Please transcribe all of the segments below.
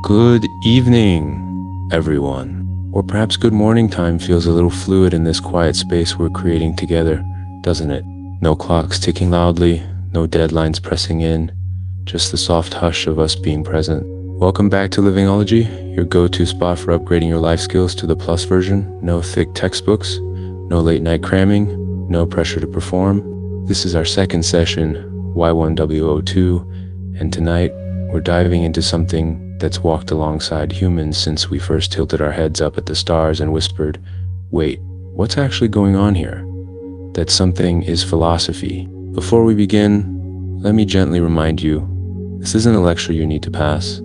Good evening, everyone. Or perhaps good morning time feels a little fluid in this quiet space we're creating together, doesn't it? No clocks ticking loudly, no deadlines pressing in, just the soft hush of us being present. Welcome back to Living-ology, your go-to spot for upgrading your life skills to the plus version. No thick textbooks, no late night cramming, no pressure to perform. This is our second session, Y1W02, and tonight we're diving into something that's walked alongside humans since we first tilted our heads up at the stars and whispered, wait, what's actually going on here? That something is philosophy. Before we begin, let me gently remind you, this isn't a lecture you need to pass.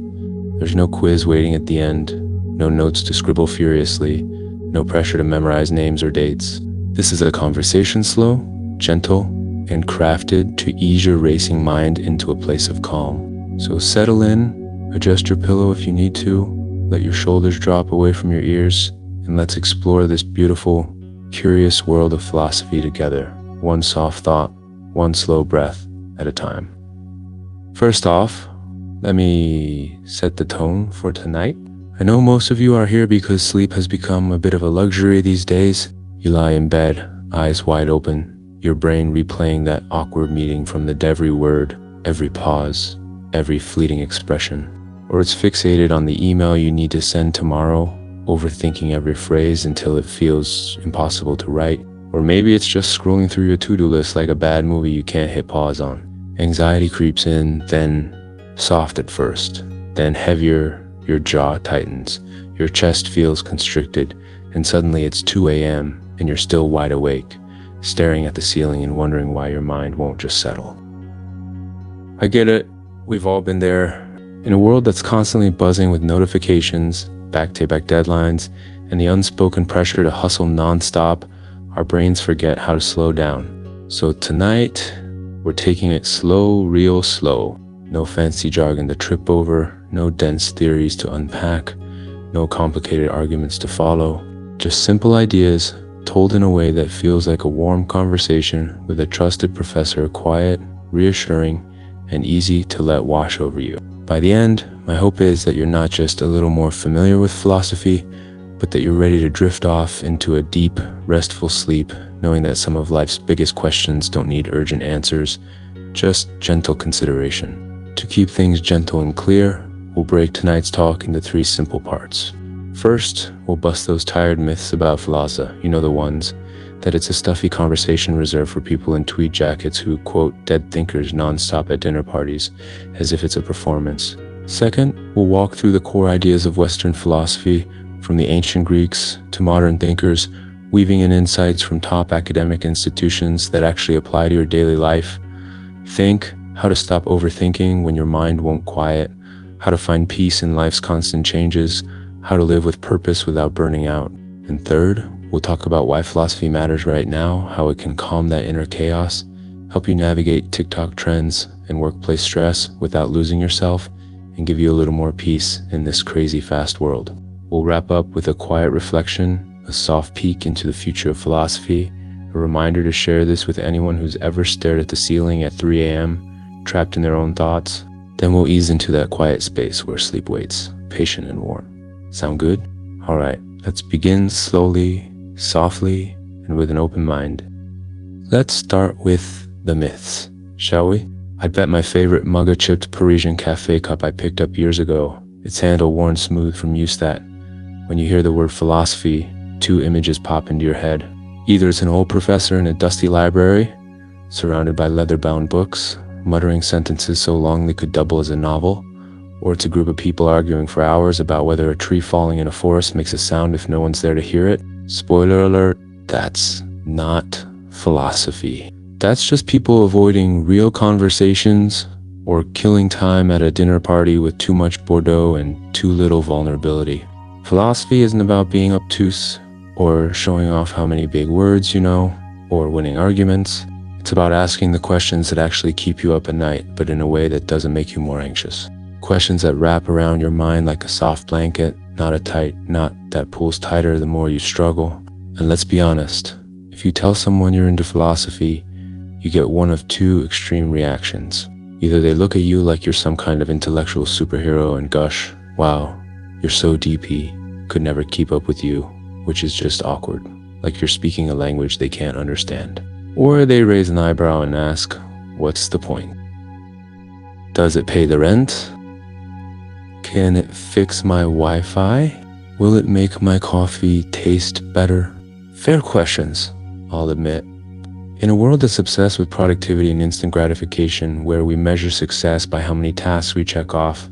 There's no quiz waiting at the end, no notes to scribble furiously, no pressure to memorize names or dates. This is a conversation slow, gentle, and crafted to ease your racing mind into a place of calm. So settle in, adjust your pillow if you need to, let your shoulders drop away from your ears, and let's explore this beautiful, curious world of philosophy together, one soft thought, one slow breath at a time. First off, let me set the tone for tonight. I know most of you are here because sleep has become a bit of a luxury these days. You lie in bed, eyes wide open, your brain replaying that awkward meeting from the every word, every pause, every fleeting expression. Or it's fixated on the email you need to send tomorrow, overthinking every phrase until it feels impossible to write. Or maybe it's just scrolling through your to-do list like a bad movie you can't hit pause on. Anxiety creeps in, then soft at first, then heavier, your jaw tightens, your chest feels constricted, and suddenly it's 2 a.m. and you're still wide awake, staring at the ceiling and wondering why your mind won't just settle. I get it, we've all been there. In a world that's constantly buzzing with notifications, back-to-back deadlines, and the unspoken pressure to hustle non-stop, our brains forget how to slow down. So tonight, we're taking it slow, real slow. No fancy jargon to trip over, no dense theories to unpack, no complicated arguments to follow. Just simple ideas told in a way that feels like a warm conversation with a trusted professor, quiet, reassuring, and easy to let wash over you. By the end, my hope is that you're not just a little more familiar with philosophy, but that you're ready to drift off into a deep, restful sleep, knowing that some of life's biggest questions don't need urgent answers, just gentle consideration. To keep things gentle and clear, we'll break tonight's talk into 3 simple parts. First, we'll bust those tired myths about philosophy, you know the ones, that it's a stuffy conversation reserved for people in tweed jackets who quote dead thinkers nonstop at dinner parties, as if it's a performance. Second, we'll walk through the core ideas of Western philosophy, from the ancient Greeks to modern thinkers, weaving in insights from top academic institutions that actually apply to your daily life. Think how to stop overthinking when your mind won't quiet, how to find peace in life's constant changes, how to live with purpose without burning out. And third, we'll talk about why philosophy matters right now, how it can calm that inner chaos, help you navigate TikTok trends and workplace stress without losing yourself, and give you a little more peace in this crazy fast world. We'll wrap up with a quiet reflection, a soft peek into the future of philosophy, a reminder to share this with anyone who's ever stared at the ceiling at 3 a.m., trapped in their own thoughts. Then we'll ease into that quiet space where sleep waits, patient and warm. Sound good? All right, let's begin slowly, softly, and with an open mind. Let's start with the myths, shall we? I'd bet my favorite mugga-chipped Parisian cafe cup I picked up years ago, its handle worn smooth from use, that when you hear the word philosophy, 2 images pop into your head. Either it's an old professor in a dusty library, surrounded by leather-bound books, muttering sentences so long they could double as a novel, or it's a group of people arguing for hours about whether a tree falling in a forest makes a sound if no one's there to hear it. Spoiler alert, that's not philosophy. That's just people avoiding real conversations or killing time at a dinner party with too much Bordeaux and too little vulnerability. Philosophy isn't about being obtuse or showing off how many big words you know or winning arguments. It's about asking the questions that actually keep you up at night, but in a way that doesn't make you more anxious. Questions that wrap around your mind like a soft blanket, not a tight knot that pulls tighter the more you struggle. And let's be honest, if you tell someone you're into philosophy, you get one of 2 extreme reactions. Either they look at you like you're some kind of intellectual superhero and gush, wow, you're so deep, he could never keep up with you, which is just awkward, like you're speaking a language they can't understand. Or they raise an eyebrow and ask, what's the point? Does it pay the rent? Can it fix my Wi-Fi? Will it make my coffee taste better? Fair questions, I'll admit. In a world that's obsessed with productivity and instant gratification, where we measure success by how many tasks we check off,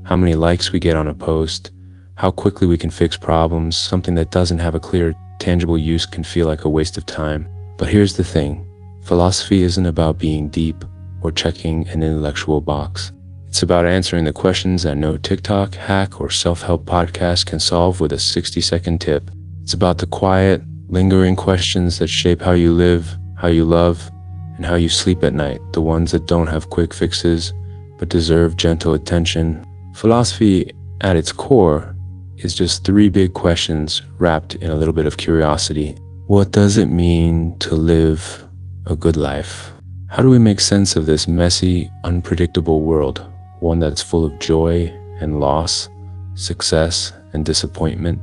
how many likes we get on a post, how quickly we can fix problems, something that doesn't have a clear, tangible use can feel like a waste of time. But here's the thing, philosophy isn't about being deep or checking an intellectual box. It's about answering the questions that no TikTok, hack, or self-help podcast can solve with a 60-second tip. It's about the quiet, lingering questions that shape how you live, how you love, and how you sleep at night, the ones that don't have quick fixes, but deserve gentle attention. Philosophy, at its core, is just 3 big questions wrapped in a little bit of curiosity. What does it mean to live a good life? How do we make sense of this messy, unpredictable world? One that's full of joy and loss, success and disappointment,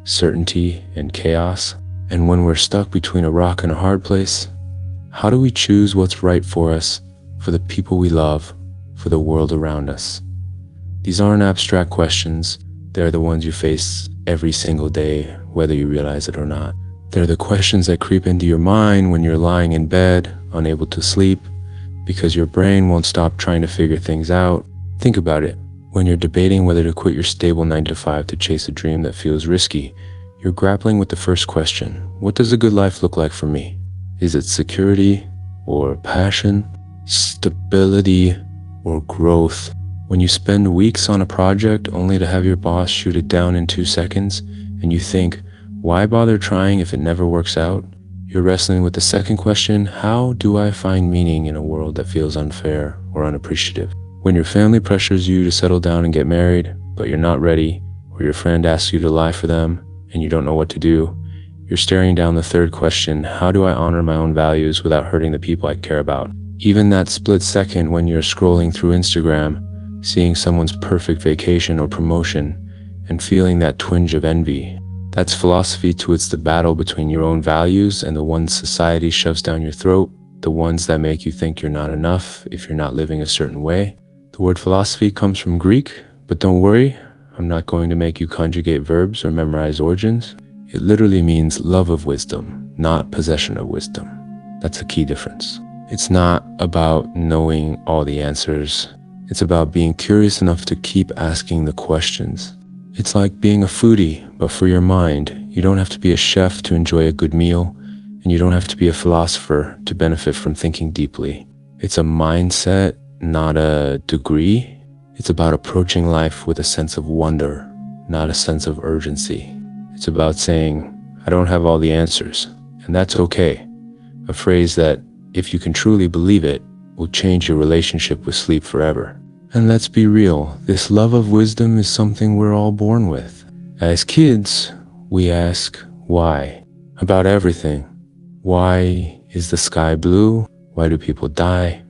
certainty and chaos. And when we're stuck between a rock and a hard place, how do we choose what's right for us, for the people we love, for the world around us? These aren't abstract questions. They're the ones you face every single day, whether you realize it or not. They're the questions that creep into your mind when you're lying in bed, unable to sleep, because your brain won't stop trying to figure things out. Think about it. When you're debating whether to quit your stable 9-to-5 to chase a dream that feels risky, you're grappling with the first question. What does a good life look like for me? Is it security or passion, stability or growth? When you spend weeks on a project only to have your boss shoot it down in 2 seconds, and you think, why bother trying if it never works out? You're wrestling with the second question, how do I find meaning in a world that feels unfair or unappreciative? When your family pressures you to settle down and get married, but you're not ready, or your friend asks you to lie for them, and you don't know what to do, you're staring down the third question, how do I honor my own values without hurting the people I care about? Even that split second when you're scrolling through Instagram, seeing someone's perfect vacation or promotion, and feeling that twinge of envy, that's philosophy to it's the battle between your own values and the ones society shoves down your throat, the ones that make you think you're not enough if you're not living a certain way. The word philosophy comes from Greek, but don't worry, I'm not going to make you conjugate verbs or memorize origins. It literally means love of wisdom, not possession of wisdom. That's a key difference. It's not about knowing all the answers. It's about being curious enough to keep asking the questions. It's like being a foodie, but for your mind. You don't have to be a chef to enjoy a good meal, and you don't have to be a philosopher to benefit from thinking deeply. It's a mindset, not a degree. It's about approaching life with a sense of wonder, not a sense of urgency. It's about saying, I don't have all the answers, and that's okay. A phrase that, if you can truly believe it, will change your relationship with sleep forever. And let's be real, this love of wisdom is something we're all born with. As kids, we ask, why? About everything. Why is the sky blue? Why do people die?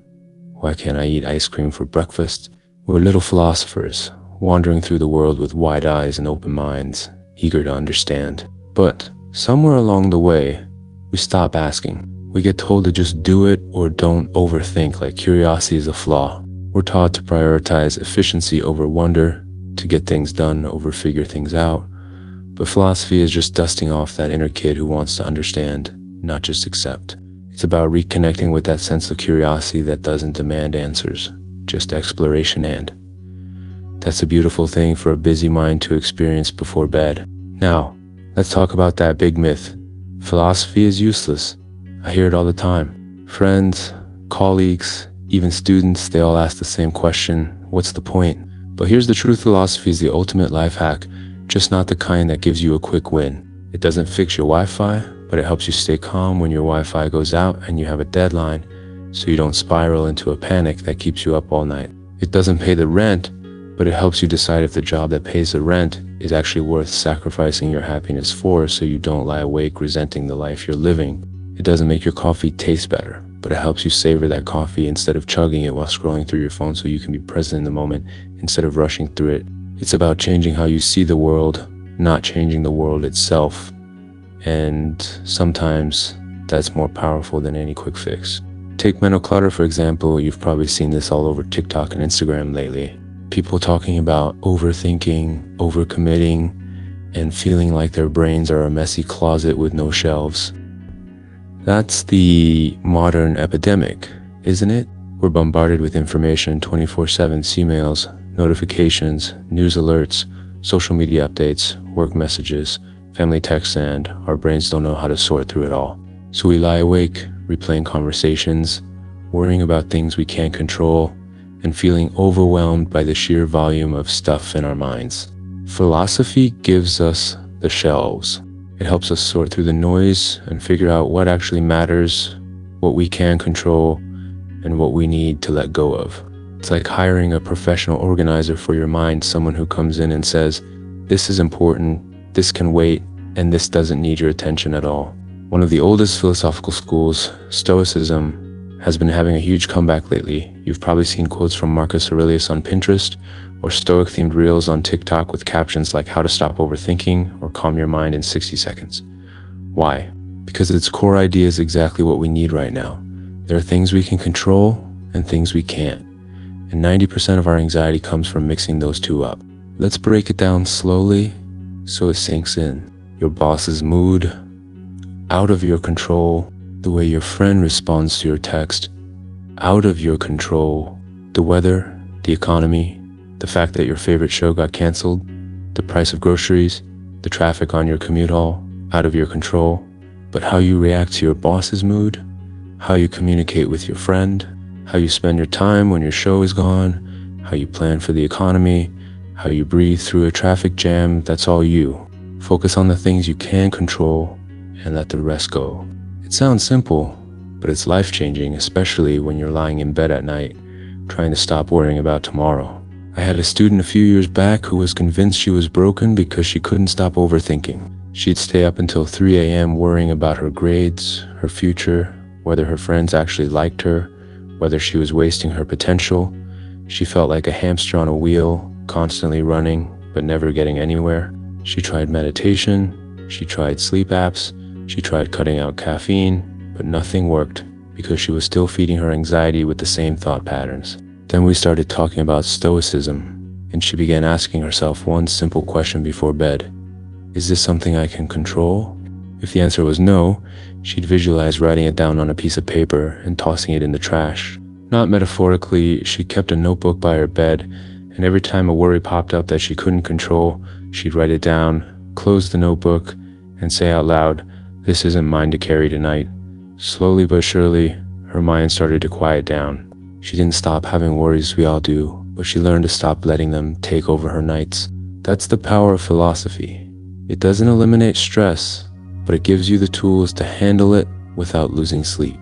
Why can't I eat ice cream for breakfast? We're little philosophers, wandering through the world with wide eyes and open minds, eager to understand. But somewhere along the way, we stop asking. We get told to just do it or don't overthink, like curiosity is a flaw. We're taught to prioritize efficiency over wonder, to get things done over figure things out. But philosophy is just dusting off that inner kid who wants to understand, not just accept. It's about reconnecting with that sense of curiosity that doesn't demand answers, just exploration. And that's a beautiful thing for a busy mind to experience before bed. Now, let's talk about that big myth. Philosophy is useless. I hear it all the time. Friends, colleagues, even students, they all ask the same question, what's the point? But here's the truth, philosophy is the ultimate life hack, just not the kind that gives you a quick win. It doesn't fix your Wi-Fi, but it helps you stay calm when your Wi-Fi goes out and you have a deadline, so you don't spiral into a panic that keeps you up all night. It doesn't pay the rent, but it helps you decide if the job that pays the rent is actually worth sacrificing your happiness for, so you don't lie awake resenting the life you're living. It doesn't make your coffee taste better, but it helps you savor that coffee instead of chugging it while scrolling through your phone so you can be present in the moment instead of rushing through it. It's about changing how you see the world, not changing the world itself. And sometimes that's more powerful than any quick fix. Take mental clutter, for example. You've probably seen this all over TikTok and Instagram lately. People talking about overthinking, overcommitting, and feeling like their brains are a messy closet with no shelves. That's the modern epidemic, isn't it? We're bombarded with information 24/7, emails, notifications, news alerts, social media updates, work messages, family texts, and our brains don't know how to sort through it all. So we lie awake, replaying conversations, worrying about things we can't control, and feeling overwhelmed by the sheer volume of stuff in our minds. Philosophy gives us the shelves. It helps us sort through the noise and figure out what actually matters, what we can control, and what we need to let go of. It's like hiring a professional organizer for your mind, someone who comes in and says, "This is important, this can wait, and this doesn't need your attention at all." One of the oldest philosophical schools, Stoicism, has been having a huge comeback lately. You've probably seen quotes from Marcus Aurelius on Pinterest, or Stoic-themed reels on TikTok with captions like "How to stop overthinking" or "Calm your mind in 60 seconds. Why? Because its core idea is exactly what we need right now. There are things we can control and things we can't. And 90% of our anxiety comes from mixing those two up. Let's break it down slowly so it sinks in. Your boss's mood, out of your control. The way your friend responds to your text, out of your control. The weather, the economy, the fact that your favorite show got canceled, the price of groceries, the traffic on your commute hall, out of your control. But how you react to your boss's mood, how you communicate with your friend, how you spend your time when your show is gone, how you plan for the economy, how you breathe through a traffic jam, that's all you. Focus on the things you can control and let the rest go. It sounds simple, but it's life-changing, especially when you're lying in bed at night, trying to stop worrying about tomorrow. I had a student a few years back who was convinced she was broken because she couldn't stop overthinking. She'd stay up until 3 a.m. worrying about her grades, her future, whether her friends actually liked her, whether she was wasting her potential. She felt like a hamster on a wheel, constantly running, but never getting anywhere. She tried meditation, she tried sleep apps, she tried cutting out caffeine, but nothing worked because she was still feeding her anxiety with the same thought patterns. Then we started talking about Stoicism, and she began asking herself one simple question before bed. Is this something I can control? If the answer was no, she'd visualize writing it down on a piece of paper and tossing it in the trash. Not metaphorically, she kept a notebook by her bed, and every time a worry popped up that she couldn't control, she'd write it down, close the notebook, and say out loud, "This isn't mine to carry tonight." Slowly but surely, her mind started to quiet down. She didn't stop having worries, we all do, but she learned to stop letting them take over her nights. That's the power of philosophy. It doesn't eliminate stress, but it gives you the tools to handle it without losing sleep.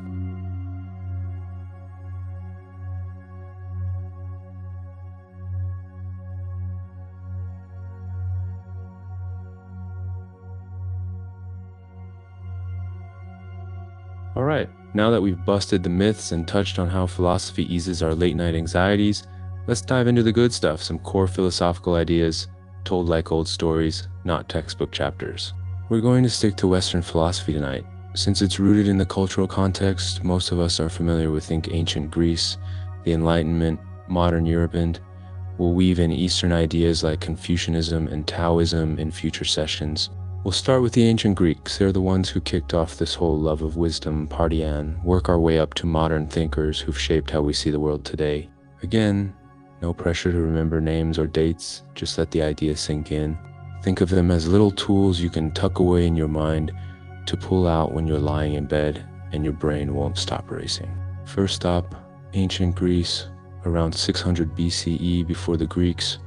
Alright, now that we've busted the myths and touched on how philosophy eases our late-night anxieties, let's dive into the good stuff, some core philosophical ideas, told like old stories, not textbook chapters. We're going to stick to Western philosophy tonight. Since it's rooted in the cultural context, most of us are familiar with ancient Greece, the Enlightenment, modern Europe, and we'll weave in Eastern ideas like Confucianism and Taoism in future sessions. We'll start with the ancient Greeks. They're the ones who kicked off this whole love of wisdom party and work our way up to modern thinkers who've shaped how we see the world today. Again, no pressure to remember names or dates, just let the ideas sink in. Think of them as little tools you can tuck away in your mind to pull out when you're lying in bed and your brain won't stop racing. First stop, ancient Greece, around 600 BCE before the Greeks.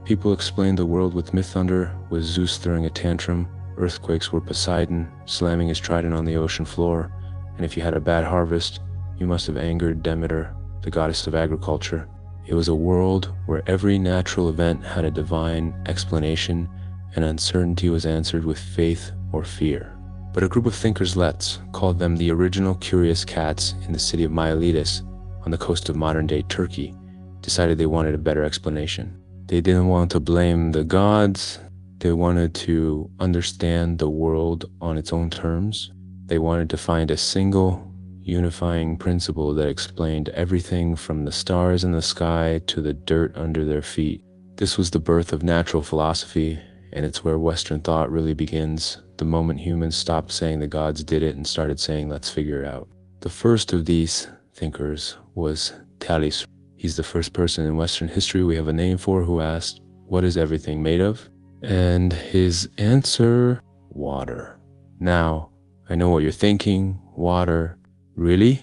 People explained the world with myth thunder, with Zeus throwing a tantrum. Earthquakes were Poseidon slamming his trident on the ocean floor, and if you had a bad harvest, you must have angered Demeter, the goddess of agriculture. It was a world where every natural event had a divine explanation, and uncertainty was answered with faith or fear. But a group of thinkers, let's call them the original curious cats in the city of Miletus on the coast of modern-day Turkey, decided they wanted a better explanation. They didn't want to blame the gods. They wanted to understand the world on its own terms. They wanted to find a single unifying principle that explained everything from the stars in the sky to the dirt under their feet. This was the birth of natural philosophy, and it's where Western thought really begins, the moment humans stopped saying the gods did it and started saying, let's figure it out. The first of these thinkers was Thales. He's the first person in Western history we have a name for who asked, what is everything made of? And his answer, water. Now, I know what you're thinking, water. Really?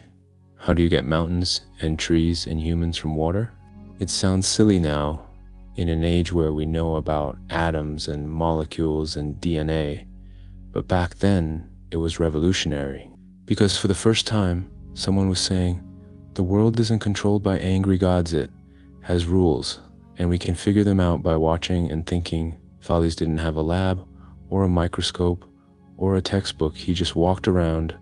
How do you get mountains and trees and humans from water? It sounds silly now, in an age where we know about atoms and molecules and DNA. But back then, it was revolutionary. Because for the first time, someone was saying, the world isn't controlled by angry gods, it has rules, and we can figure them out by watching and thinking. Thales didn't have a lab, or a microscope, or a textbook. He just walked around,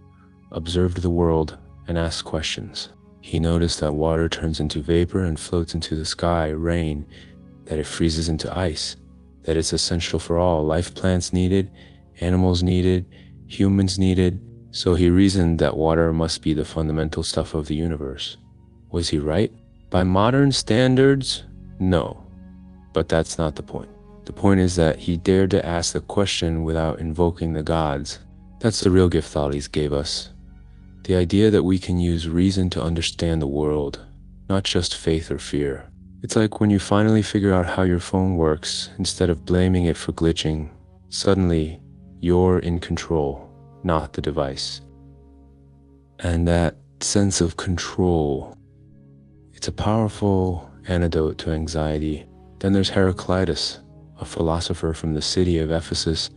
observed the world, and asked questions. He noticed that water turns into vapor and floats into the sky, rain, that it freezes into ice, that it's essential for all. Life plants needed, animals needed, humans needed. So he reasoned that water must be the fundamental stuff of the universe. Was he right? By modern standards, no. But that's not the point. The point is that he dared to ask the question without invoking the gods. That's the real gift Thales gave us. The idea that we can use reason to understand the world, not just faith or fear. It's like when you finally figure out how your phone works, instead of blaming it for glitching, suddenly you're in control, not the device. And that sense of control, it's a powerful antidote to anxiety. Then there's Heraclitus, a philosopher from the city of Ephesus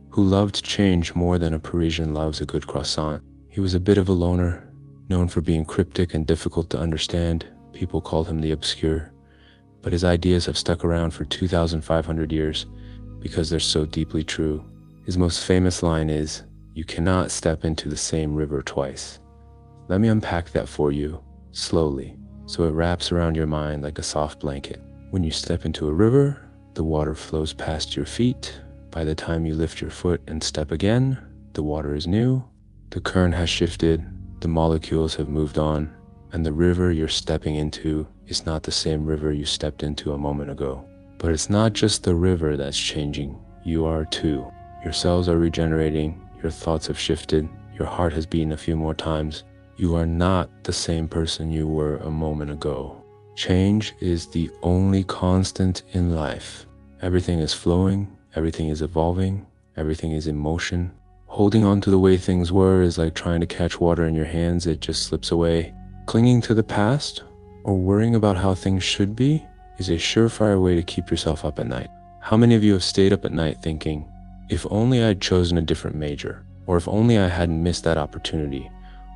who loved change more than a Parisian loves a good croissant. He was a bit of a loner, known for being cryptic and difficult to understand. People called him the obscure, but his ideas have stuck around for 2,500 years because they're so deeply true. His most famous line is, "You cannot step into the same river twice." Let me unpack that for you, slowly, so it wraps around your mind like a soft blanket. When you step into a river, the water flows past your feet. By the time you lift your foot and step again, the water is new. The current has shifted, the molecules have moved on, and the river you're stepping into is not the same river you stepped into a moment ago. But it's not just the river that's changing, you are too. Your cells are regenerating, your thoughts have shifted, your heart has beaten a few more times. You are not the same person you were a moment ago. Change is the only constant in life. Everything is flowing, everything is evolving, everything is in motion. Holding on to the way things were is like trying to catch water in your hands, it just slips away. Clinging to the past or worrying about how things should be is a surefire way to keep yourself up at night. How many of you have stayed up at night thinking, if only I'd chosen a different major, or if only I hadn't missed that opportunity,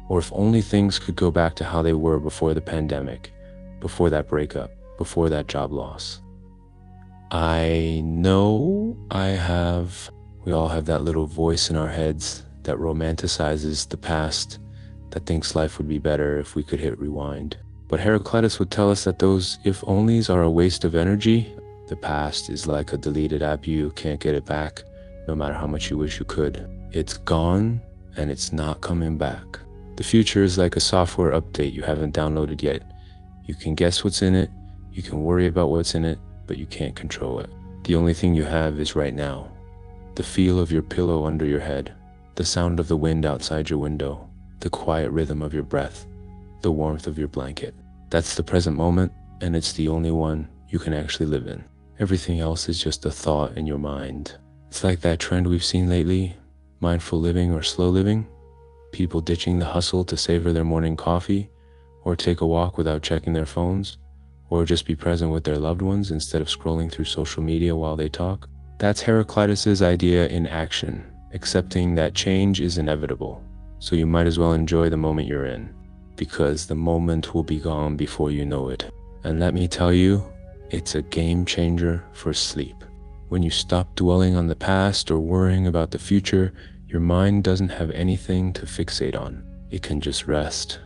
or if only things could go back to how they were before the pandemic, before that breakup, before that job loss? I know we all have that little voice in our heads that romanticizes the past, that thinks life would be better if we could hit rewind. But Heraclitus would tell us that those if-onlys are a waste of energy. The past is like a deleted app, you can't get it back, no matter how much you wish you could. It's gone, and it's not coming back. The future is like a software update you haven't downloaded yet. You can guess what's in it, you can worry about what's in it, but you can't control it. The only thing you have is right now. The feel of your pillow under your head, the sound of the wind outside your window, the quiet rhythm of your breath, the warmth of your blanket. That's the present moment, and it's the only one you can actually live in. Everything else is just a thought in your mind. It's like that trend we've seen lately, mindful living or slow living. People ditching the hustle to savor their morning coffee, or take a walk without checking their phones, or just be present with their loved ones instead of scrolling through social media while they talk. That's Heraclitus's idea in action, accepting that change is inevitable. So you might as well enjoy the moment you're in, because the moment will be gone before you know it. And let me tell you, it's a game changer for sleep. When you stop dwelling on the past or worrying about the future, your mind doesn't have anything to fixate on. It can just rest.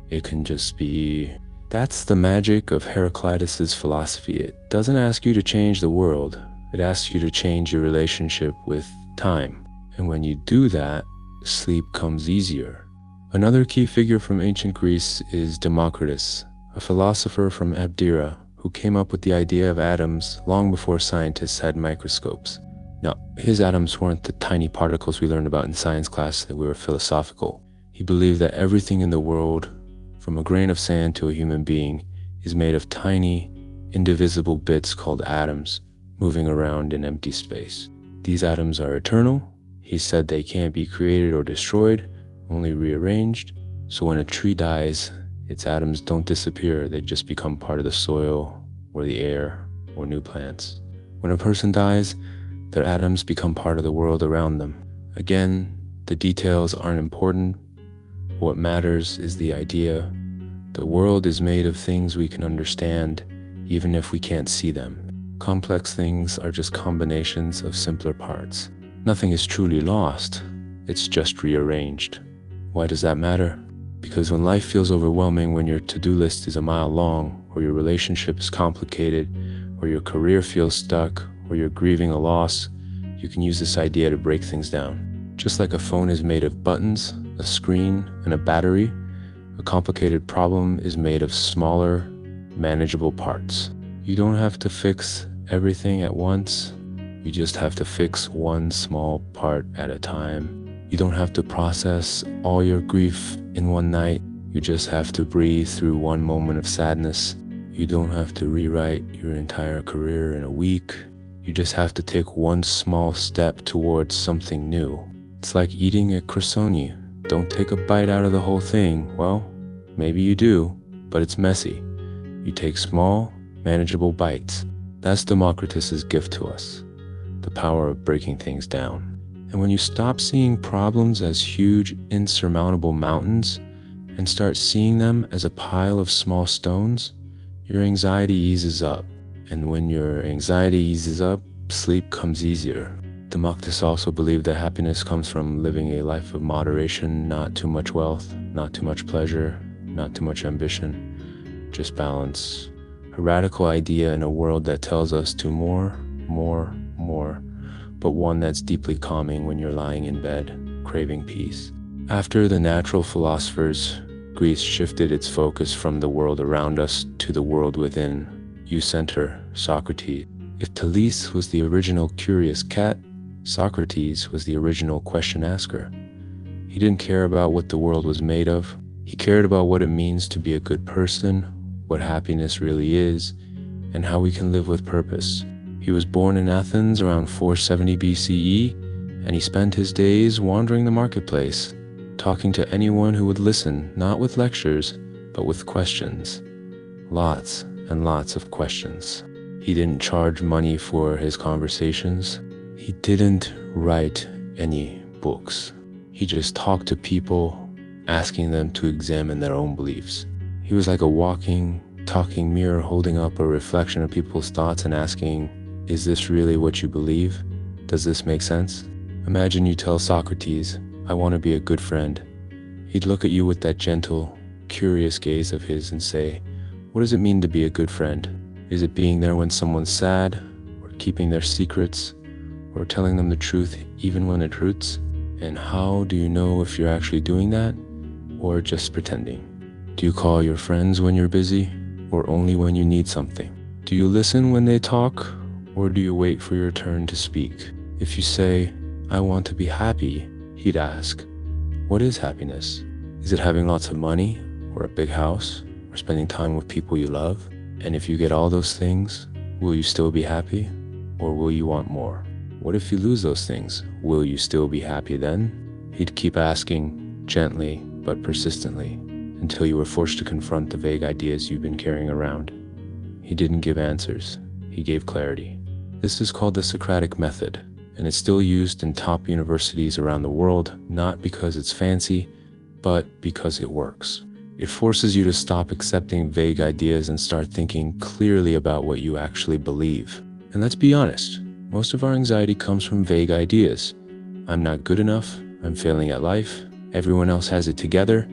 It can just be. That's the magic of Heraclitus's philosophy. It doesn't ask you to change the world, it asks you to change your relationship with time. And when you do that, sleep comes easier. Another key figure from ancient Greece is Democritus, a philosopher from Abdera who came up with the idea of atoms long before scientists had microscopes. Now, his atoms weren't the tiny particles we learned about in science class that we were philosophical. He believed that everything in the world, from a grain of sand to a human being, is made of tiny, indivisible bits called atoms, moving around in empty space. These atoms are eternal. He said they can't be created or destroyed, only rearranged. So when a tree dies, its atoms don't disappear, they just become part of the soil or the air or new plants. When a person dies, their atoms become part of the world around them. Again, the details aren't important. What matters is the idea. The world is made of things we can understand, even if we can't see them. Complex things are just combinations of simpler parts. Nothing is truly lost, it's just rearranged. Why does that matter? Because when life feels overwhelming, when your to-do list is a mile long, or your relationship is complicated, or your career feels stuck, or you're grieving a loss, you can use this idea to break things down. Just like a phone is made of buttons, a screen, and a battery, a complicated problem is made of smaller, manageable parts. You don't have to fix everything at once. You just have to fix one small part at a time. You don't have to process all your grief in one night. You just have to breathe through one moment of sadness. You don't have to rewrite your entire career in a week. You just have to take one small step towards something new. It's like eating a croissant. Don't take a bite out of the whole thing. Well, maybe you do, but it's messy. You take small, manageable bites. That's Democritus's gift to us, the power of breaking things down. And when you stop seeing problems as huge, insurmountable mountains and start seeing them as a pile of small stones, your anxiety eases up. And when your anxiety eases up, sleep comes easier. Democritus also believed that happiness comes from living a life of moderation, not too much wealth, not too much pleasure, not too much ambition, just balance. A radical idea in a world that tells us to more, but one that's deeply calming when you're lying in bed, craving peace. After the natural philosophers, Greece shifted its focus from the world around us to the world within. You-center, Socrates. If Thales was the original curious cat, Socrates was the original question asker. He didn't care about what the world was made of. He cared about what it means to be a good person, what happiness really is, and how we can live with purpose. He was born in Athens around 470 BCE, and he spent his days wandering the marketplace, talking to anyone who would listen, not with lectures, but with questions. Lots and lots of questions. He didn't charge money for his conversations. He didn't write any books. He just talked to people, asking them to examine their own beliefs. He was like a walking, talking mirror, holding up a reflection of people's thoughts and asking, is this really what you believe? Does this make sense? Imagine you tell Socrates, I want to be a good friend. He'd look at you with that gentle, curious gaze of his and say, what does it mean to be a good friend? Is it being there when someone's sad, or keeping their secrets, or telling them the truth even when it hurts? And how do you know if you're actually doing that, or just pretending? Do you call your friends when you're busy, or only when you need something? Do you listen when they talk, or do you wait for your turn to speak? If you say, I want to be happy, he'd ask, what is happiness? Is it having lots of money, or a big house, or spending time with people you love? And if you get all those things, will you still be happy, or will you want more? What if you lose those things? Will you still be happy then? He'd keep asking, gently but persistently, until you were forced to confront the vague ideas you've been carrying around. He didn't give answers, he gave clarity. This is called the Socratic method, and it's still used in top universities around the world, not because it's fancy, but because it works. It forces you to stop accepting vague ideas and start thinking clearly about what you actually believe. And let's be honest, most of our anxiety comes from vague ideas. I'm not good enough, I'm failing at life, everyone else has it together.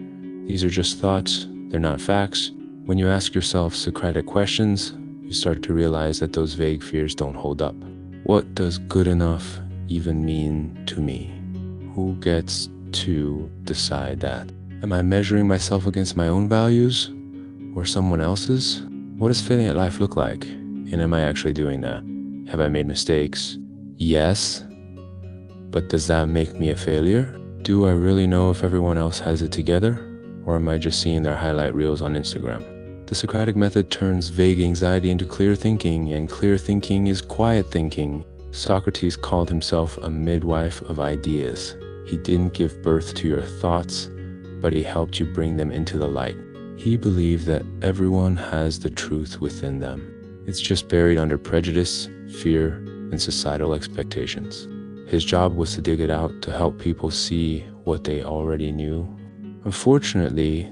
These are just thoughts, they're not facts. When you ask yourself Socratic questions, you start to realize that those vague fears don't hold up. What does good enough even mean to me? Who gets to decide that? Am I measuring myself against my own values or someone else's? What does failing at life look like? And am I actually doing that? Have I made mistakes? Yes. But does that make me a failure? Do I really know if everyone else has it together? Or am I just seeing their highlight reels on Instagram? The Socratic method turns vague anxiety into clear thinking, and clear thinking is quiet thinking. Socrates called himself a midwife of ideas. He didn't give birth to your thoughts, but he helped you bring them into the light. He believed that everyone has the truth within them. It's just buried under prejudice, fear, and societal expectations. His job was to dig it out to help people see what they already knew. Unfortunately,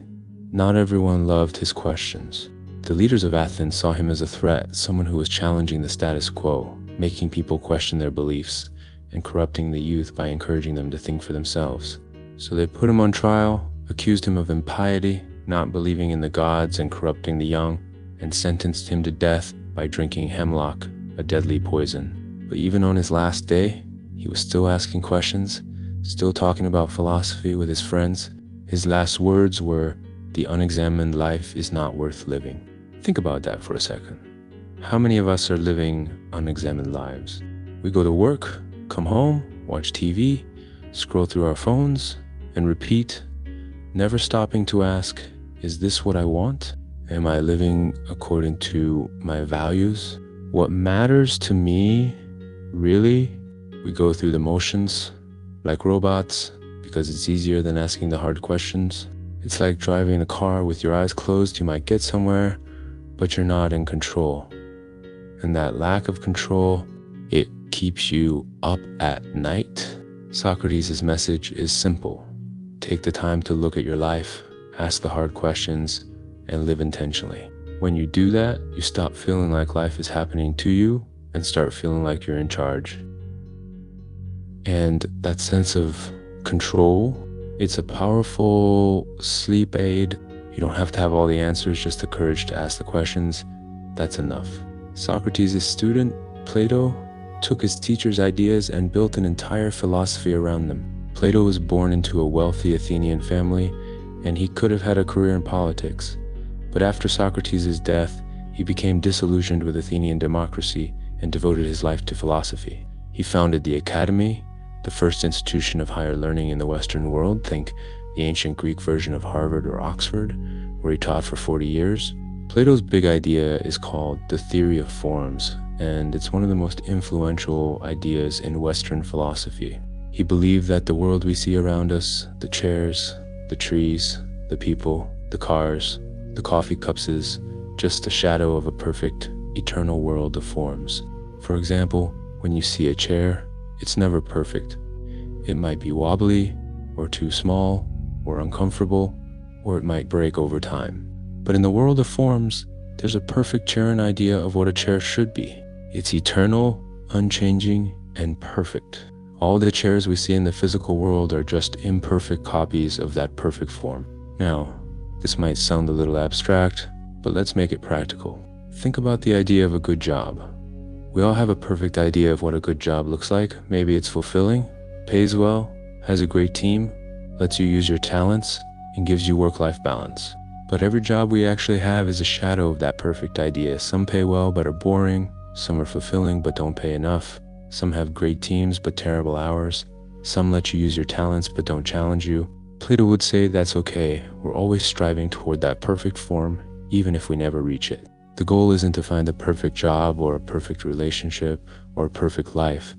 not everyone loved his questions. The leaders of Athens saw him as a threat, someone who was challenging the status quo, making people question their beliefs, and corrupting the youth by encouraging them to think for themselves. So they put him on trial, accused him of impiety, not believing in the gods and corrupting the young, and sentenced him to death by drinking hemlock, a deadly poison. But even on his last day, he was still asking questions, still talking about philosophy with his friends. His last words were, "The unexamined life is not worth living." Think about that for a second. How many of us are living unexamined lives? We go to work, come home, watch TV, scroll through our phones, and repeat, never stopping to ask, is this what I want? Am I living according to my values? What matters to me, really? We go through the motions like robots because it's easier than asking the hard questions. It's like driving a car with your eyes closed. You might get somewhere, but you're not in control. And that lack of control, it keeps you up at night. Socrates' message is simple. Take the time to look at your life, ask the hard questions, and live intentionally. When you do that, you stop feeling like life is happening to you and start feeling like you're in charge. And that sense of control, it's a powerful sleep aid. You don't have to have all the answers, just the courage to ask the questions. That's enough. Socrates' student, Plato, took his teacher's ideas and built an entire philosophy around them. Plato was born into a wealthy Athenian family, and he could have had a career in politics. But after Socrates' death, he became disillusioned with Athenian democracy and devoted his life to philosophy. He founded the Academy, the first institution of higher learning in the Western world. Think the ancient Greek version of Harvard or Oxford, where he taught for 40 years. Plato's big idea is called the theory of forms, and it's one of the most influential ideas in Western philosophy. He believed that the world we see around us, the chairs, the trees, the people, the cars, the coffee cups, is just a shadow of a perfect, eternal world of forms. For example, when you see a chair, it's never perfect. It might be wobbly, or too small, or uncomfortable, or it might break over time. But in the world of forms, there's a perfect chair and idea of what a chair should be. It's eternal, unchanging, and perfect. All the chairs we see in the physical world are just imperfect copies of that perfect form. Now, this might sound a little abstract, but let's make it practical. Think about the idea of a good job. We all have a perfect idea of what a good job looks like. Maybe it's fulfilling, pays well, has a great team, lets you use your talents, and gives you work-life balance. But every job we actually have is a shadow of that perfect idea. Some pay well but are boring, some are fulfilling but don't pay enough, some have great teams but terrible hours, some let you use your talents but don't challenge you. Plato would say that's okay. We're always striving toward that perfect form, even if we never reach it. The goal isn't to find a perfect job or a perfect relationship or a perfect life.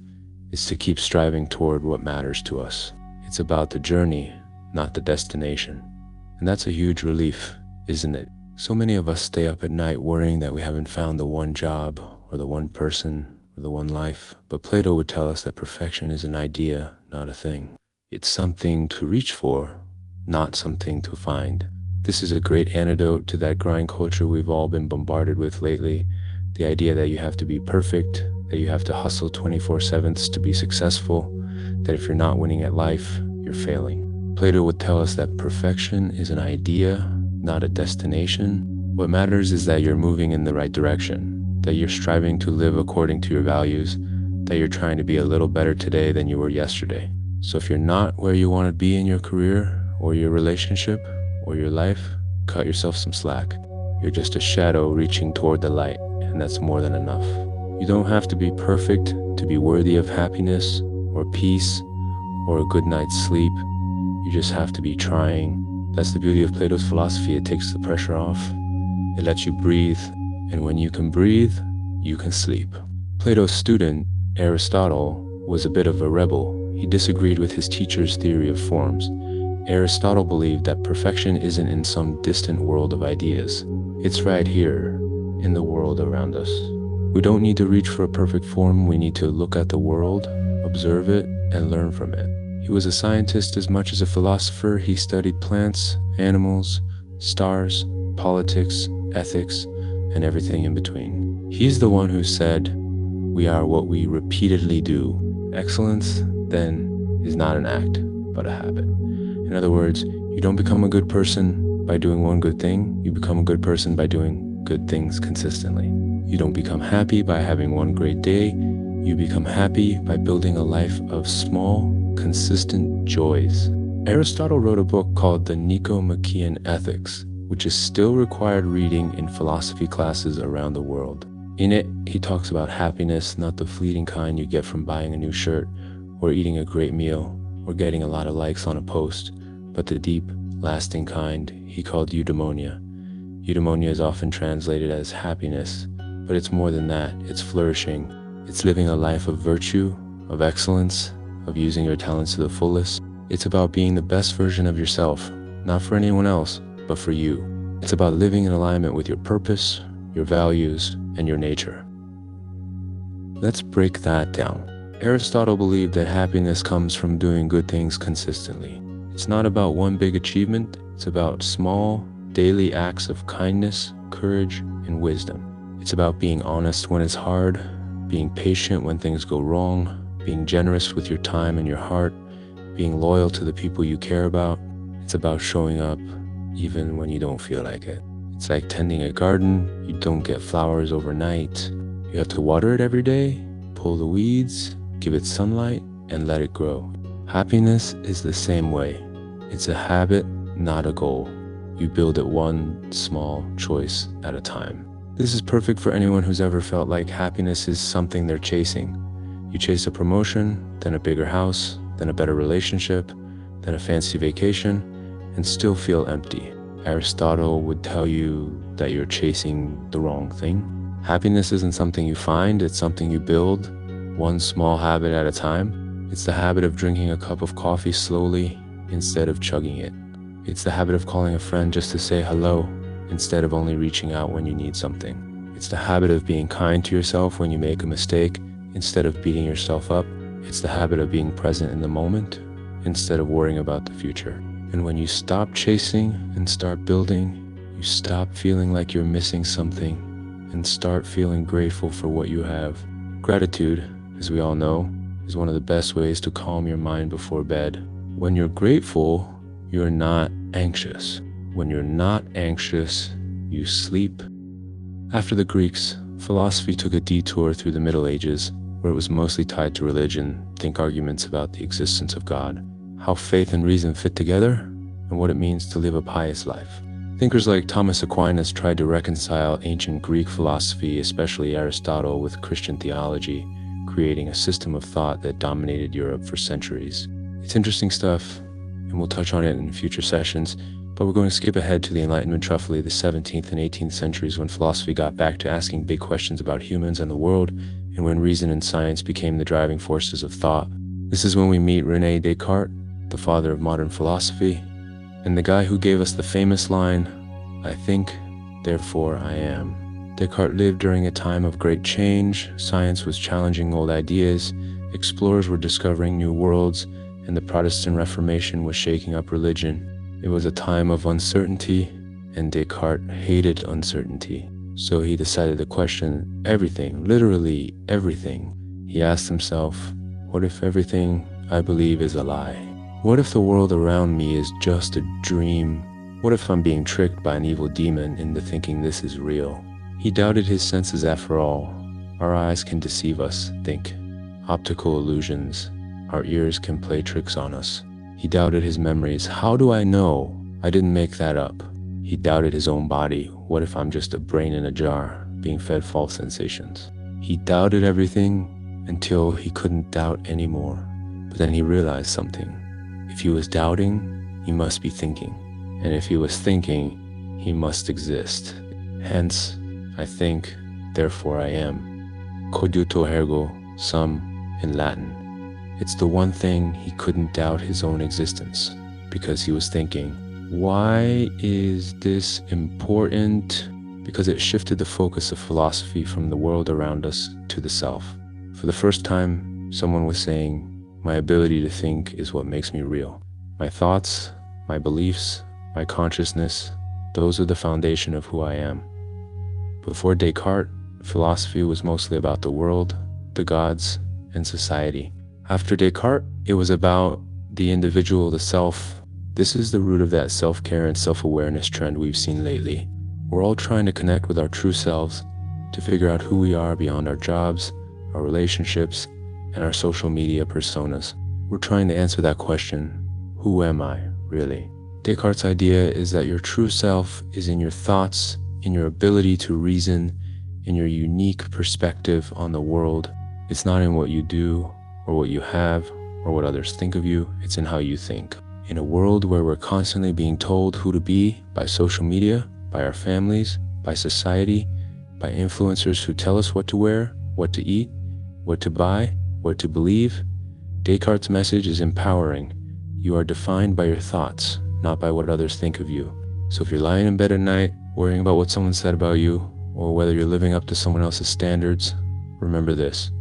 It's to keep striving toward what matters to us. It's about the journey, not the destination. And that's a huge relief, isn't it? So many of us stay up at night worrying that we haven't found the one job or the one person or the one life. But Plato would tell us that perfection is an idea, not a thing. It's something to reach for, not something to find. This is a great antidote to that grind culture we've all been bombarded with lately. The idea that you have to be perfect, that you have to hustle 24/7 to be successful, that if you're not winning at life, you're failing. Plato would tell us that perfection is an idea, not a destination. What matters is that you're moving in the right direction, that you're striving to live according to your values, that you're trying to be a little better today than you were yesterday. So if you're not where you want to be in your career or your relationship or your life, cut yourself some slack. You're just a shadow reaching toward the light, and that's more than enough. You don't have to be perfect to be worthy of happiness or peace or a good night's sleep. You just have to be trying. That's the beauty of Plato's philosophy. It takes the pressure off. It lets you breathe, and when you can breathe, you can sleep. Plato's student, Aristotle, was a bit of a rebel. He disagreed with his teacher's theory of forms. Aristotle believed that perfection isn't in some distant world of ideas. It's right here, in the world around us. We don't need to reach for a perfect form. We need to look at the world, observe it, and learn from it. He was a scientist as much as a philosopher. He studied plants, animals, stars, politics, ethics, and everything in between. He's the one who said, "We are what we repeatedly do." Excellence, then, is not an act, but a habit. In other words, you don't become a good person by doing one good thing. You become a good person by doing good things consistently. You don't become happy by having one great day. You become happy by building a life of small, consistent joys. Aristotle wrote a book called the Nicomachean Ethics, which is still required reading in philosophy classes around the world. In it, he talks about happiness, not the fleeting kind you get from buying a new shirt, or eating a great meal, or getting a lot of likes on a post, but the deep, lasting kind he called eudaimonia. Eudaimonia is often translated as happiness, but it's more than that. It's flourishing. It's living a life of virtue, of excellence, of using your talents to the fullest. It's about being the best version of yourself, not for anyone else, but for you. It's about living in alignment with your purpose, your values, and your nature. Let's break that down. Aristotle believed that happiness comes from doing good things consistently. It's not about one big achievement. It's about small, daily acts of kindness, courage, and wisdom. It's about being honest when it's hard, being patient when things go wrong, being generous with your time and your heart, being loyal to the people you care about. It's about showing up even when you don't feel like it. It's like tending a garden. You don't get flowers overnight. You have to water it every day, pull the weeds, give it sunlight, and let it grow. Happiness is the same way. It's a habit, not a goal. You build it one small choice at a time. This is perfect for anyone who's ever felt like happiness is something they're chasing. You chase a promotion, then a bigger house, then a better relationship, then a fancy vacation, and still feel empty. Aristotle would tell you that you're chasing the wrong thing. Happiness isn't something you find, it's something you build, one small habit at a time. It's the habit of drinking a cup of coffee slowly instead of chugging it. It's the habit of calling a friend just to say hello instead of only reaching out when you need something. It's the habit of being kind to yourself when you make a mistake instead of beating yourself up. It's the habit of being present in the moment instead of worrying about the future. And when you stop chasing and start building, you stop feeling like you're missing something and start feeling grateful for what you have. Gratitude, as we all know, is one of the best ways to calm your mind before bed. When you're grateful, you're not anxious. When you're not anxious, you sleep. After the Greeks, philosophy took a detour through the Middle Ages, where it was mostly tied to religion. Think arguments about the existence of God, how faith and reason fit together, and what it means to live a pious life. Thinkers like Thomas Aquinas tried to reconcile ancient Greek philosophy, especially Aristotle, with Christian theology, creating a system of thought that dominated Europe for centuries. It's interesting stuff, and we'll touch on it in future sessions, but we're going to skip ahead to the Enlightenment, roughly the 17th and 18th centuries, when philosophy got back to asking big questions about humans and the world, and when reason and science became the driving forces of thought. This is when we meet René Descartes, the father of modern philosophy, and the guy who gave us the famous line, "I think, therefore I am." Descartes lived during a time of great change. Science was challenging old ideas, explorers were discovering new worlds, and the Protestant Reformation was shaking up religion. It was a time of uncertainty, and Descartes hated uncertainty. So he decided to question everything, literally everything. He asked himself, what if everything I believe is a lie? What if the world around me is just a dream What if I'm being tricked by an evil demon into thinking this is real? He doubted his senses after all. Our eyes can deceive us, think. Optical illusions. Our ears can play tricks on us. He doubted his memories. How do I know? I didn't make that up. He doubted his own body. What if I'm just a brain in a jar, being fed false sensations? He doubted everything until he couldn't doubt anymore. But then he realized something. If he was doubting, he must be thinking. And if he was thinking, he must exist. Hence, I think, therefore I am. Cogito ergo sum in Latin. It's the one thing he couldn't doubt his own existence, because he was thinking. Why is this important? Because it shifted the focus of philosophy from the world around us to the self. For the first time, someone was saying, my ability to think is what makes me real. My thoughts, my beliefs, my consciousness, those are the foundation of who I am. Before Descartes, philosophy was mostly about the world, the gods, and society. After Descartes, it was about the individual, the self. This is the root of that self-care and self-awareness trend we've seen lately. We're all trying to connect with our true selves, to figure out who we are beyond our jobs, our relationships, and our social media personas. We're trying to answer that question, who am I, really? Descartes' idea is that your true self is in your thoughts, in your ability to reason, in your unique perspective on the world. It's not in what you do, or what you have, or what others think of you. It's in how you think. In a world where we're constantly being told who to be by social media, by our families, by society, by influencers who tell us what to wear, what to eat, what to buy, what to believe, Descartes' message is empowering. You are defined by your thoughts, not by what others think of you. So if you're lying in bed at night, worrying about what someone said about you, or whether you're living up to someone else's standards, remember this.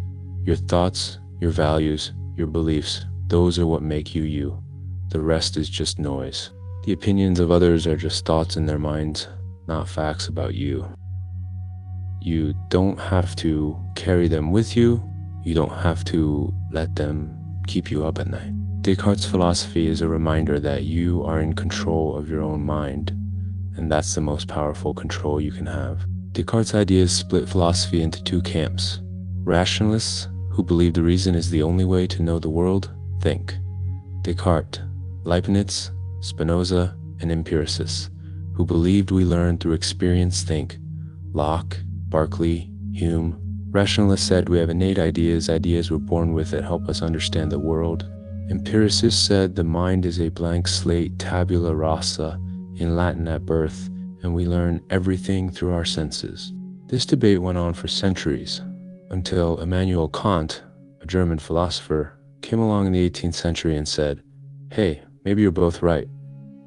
Your thoughts, your values, your beliefs, those are what make you you. The rest is just noise. The opinions of others are just thoughts in their minds, not facts about you. You don't have to carry them with you. You don't have to let them keep you up at night. Descartes' philosophy is a reminder that you are in control of your own mind, and that's the most powerful control you can have. Descartes' ideas split philosophy into two camps. Rationalists, who believe the reason is the only way to know the world, think. Descartes, Leibniz, Spinoza, and empiricists, who believed we learn through experience, think. Locke, Berkeley, Hume. Rationalists said we have innate ideas we're born with that help us understand the world. Empiricists said the mind is a blank slate, tabula rasa, in Latin at birth, and we learn everything through our senses. This debate went on for centuries, until Immanuel Kant, a German philosopher, came along in the 18th century and said, hey, maybe you're both right.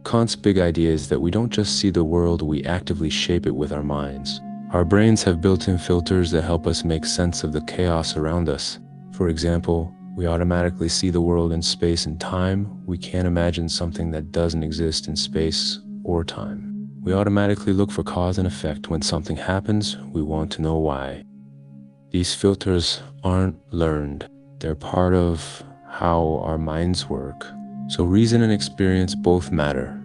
Kant's big idea is that we don't just see the world, we actively shape it with our minds. Our brains have built-in filters that help us make sense of the chaos around us. For example, we automatically see the world in space and time. We can't imagine something that doesn't exist in space or time. We automatically look for cause and effect. When something happens, we want to know why. These filters aren't learned. They're part of how our minds work. So reason and experience both matter.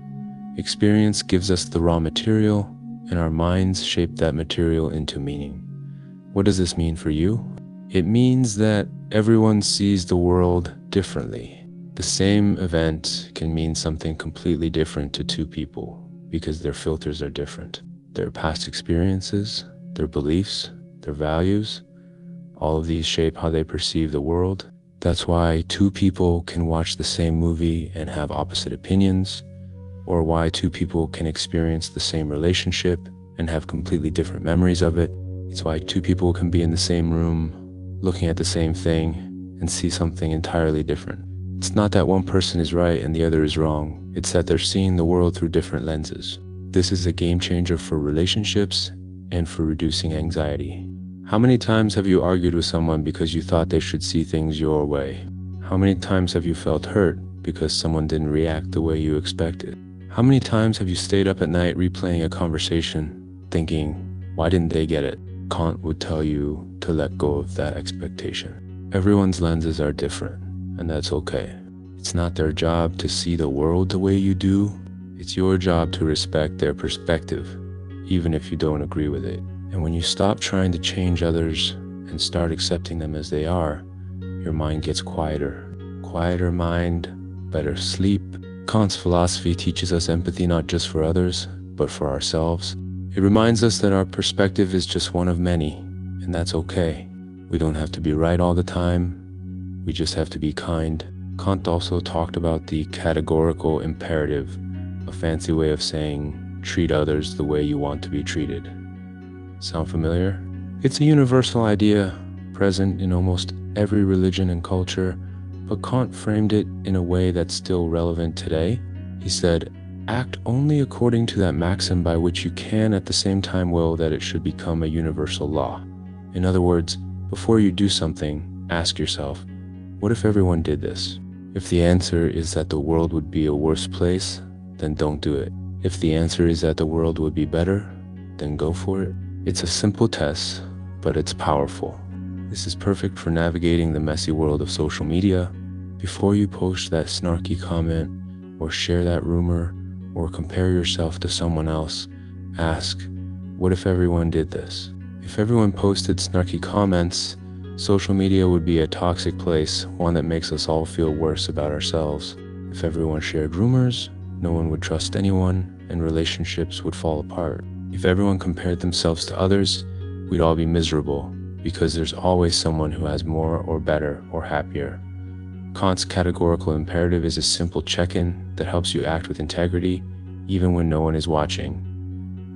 Experience gives us the raw material, and our minds shape that material into meaning. What does this mean for you? It means that everyone sees the world differently. The same event can mean something completely different to two people because their filters are different. Their past experiences, their beliefs, their values, all of these shape how they perceive the world. That's why two people can watch the same movie and have opposite opinions, or why two people can experience the same relationship and have completely different memories of it. It's why two people can be in the same room, looking at the same thing, and see something entirely different. It's not that one person is right and the other is wrong. It's that they're seeing the world through different lenses. This is a game changer for relationships and for reducing anxiety. How many times have you argued with someone because you thought they should see things your way? How many times have you felt hurt because someone didn't react the way you expected? How many times have you stayed up at night replaying a conversation, thinking, why didn't they get it? Kant would tell you to let go of that expectation. Everyone's lenses are different, and that's okay. It's not their job to see the world the way you do. It's your job to respect their perspective, even if you don't agree with it. And when you stop trying to change others and start accepting them as they are, your mind gets quieter. Quieter mind, better sleep. Kant's philosophy teaches us empathy not just for others, but for ourselves. It reminds us that our perspective is just one of many, and that's okay. We don't have to be right all the time. We just have to be kind. Kant also talked about the categorical imperative, a fancy way of saying, treat others the way you want to be treated. Sound familiar? It's a universal idea, present in almost every religion and culture, but Kant framed it in a way that's still relevant today. He said, act only according to that maxim by which you can at the same time will that it should become a universal law. In other words, before you do something, ask yourself, what if everyone did this? If the answer is that the world would be a worse place, then don't do it. If the answer is that the world would be better, then go for it. It's a simple test, but it's powerful. This is perfect for navigating the messy world of social media. Before you post that snarky comment, or share that rumor, or compare yourself to someone else, ask, what if everyone did this? If everyone posted snarky comments, social media would be a toxic place, one that makes us all feel worse about ourselves. If everyone shared rumors, no one would trust anyone, and relationships would fall apart. If everyone compared themselves to others, we'd all be miserable, because there's always someone who has more or better or happier. Kant's categorical imperative is a simple check-in that helps you act with integrity, even when no one is watching,